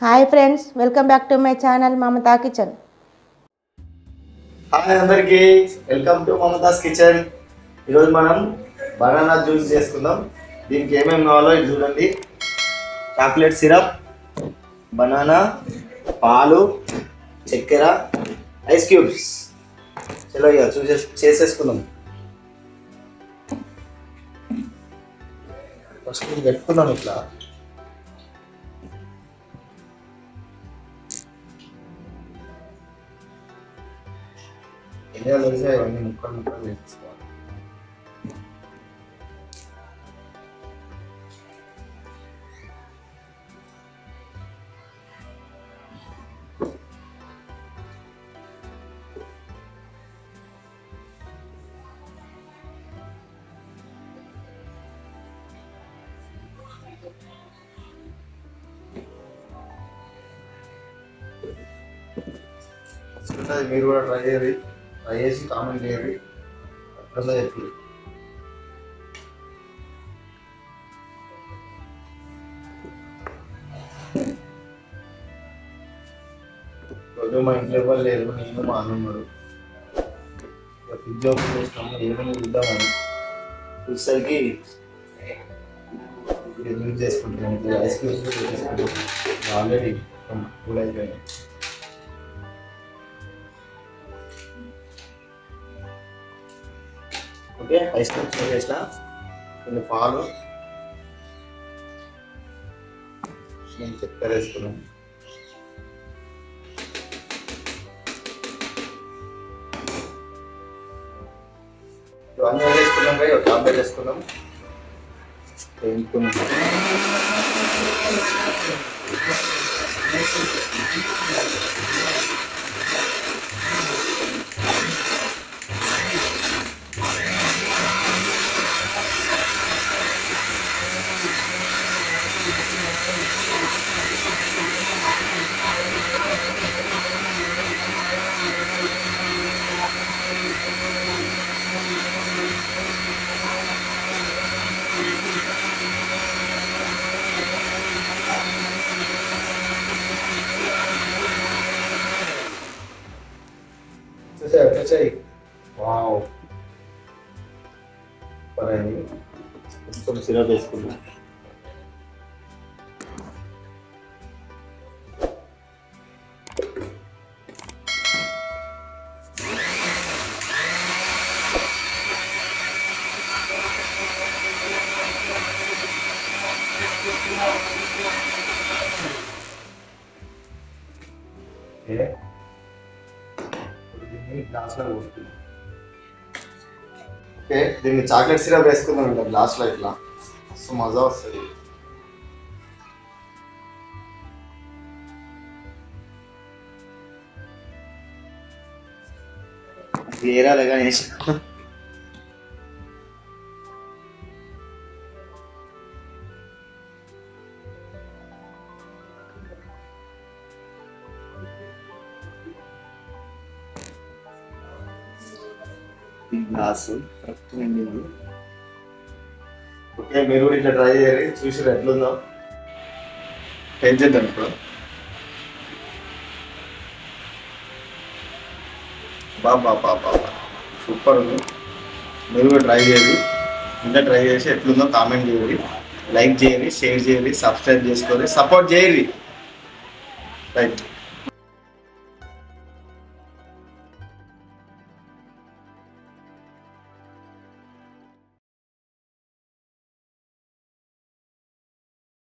Hi friends, welcome back to my channel Mamata kitchen. Hi అందరికీ, welcome to Mamata's kitchen. ఈరోజు మనం banana juice చేసుకుందాం. దీనికి ఏమేమి కావాలో ఇది చూడండి. చాక్లెట్ సిరప్, బనానా, పాలు, చక్కెర, ఐస్ క్యూబ్స్. చలో ఇక చేసేసుకుందాం. ఫస్ట్ ఇది పెట్టుకుందాం ఇట్లా. ఇండియాలో ఇవన్నీ ముక్కలు ముక్కలు వేసుకోవాలి. మీరు కూడా ట్రై చేసి కామెంట్ చేయండి. అట్లా చెప్పి రోజు మా ఇంట్లో ఎవరు లేదు, నేను మా అన్నమ్మడు. ఫ్రిడ్జ్ ఓపెన్ చేసినాము, ఏమైనా చూద్దామని చూసేసరికి యూజ్ చేసుకుంటాను. ఐస్ క్రీమ్స్ చేసుకుంటాను. ఆల్రెడీ కూల్ అయిపోయాయి. ఓకే, ఐస్ క్రీమ్స్ వేసిన కొన్ని పాలు, నేను చక్కెర వేసుకున్నాను. ఇవన్నీ వేసుకున్నాం కదా, ఒక టాబ్లెట్ వేసుకున్నాం. వేసుకున్నాం వచ్చాయి. వావ్, కొంచెం సిరప్ వేసుకున్నా. గ్లాస్లో పోసుకుందాం. ఓకే, దీన్ని చాక్లెట్ సిరప్ వేసుకుందాం. ఇంకా గ్లాస్లో ఇట్లా మస్తు మజా వస్తుంది. ఏరాలేగా వేసి గ్లాసు కరెక్ట్ నిండింది. ఓకే, మీరు కూడా ఇట్లా ట్రై చేయాలి. చూసి ఎట్లుందో ఏం చేద్దాం. ఇప్పుడు బాబా సూపర్ ఉంది. మీరు కూడా ట్రై చేయాలి. ఇంకా ట్రై చేసి ఎట్లుందో కామెంట్ చేయాలి, లైక్ చేయాలి, షేర్ చేయాలి, సబ్స్క్రైబ్ చేసుకోవాలి, సపోర్ట్ చేయాలి. రైట్.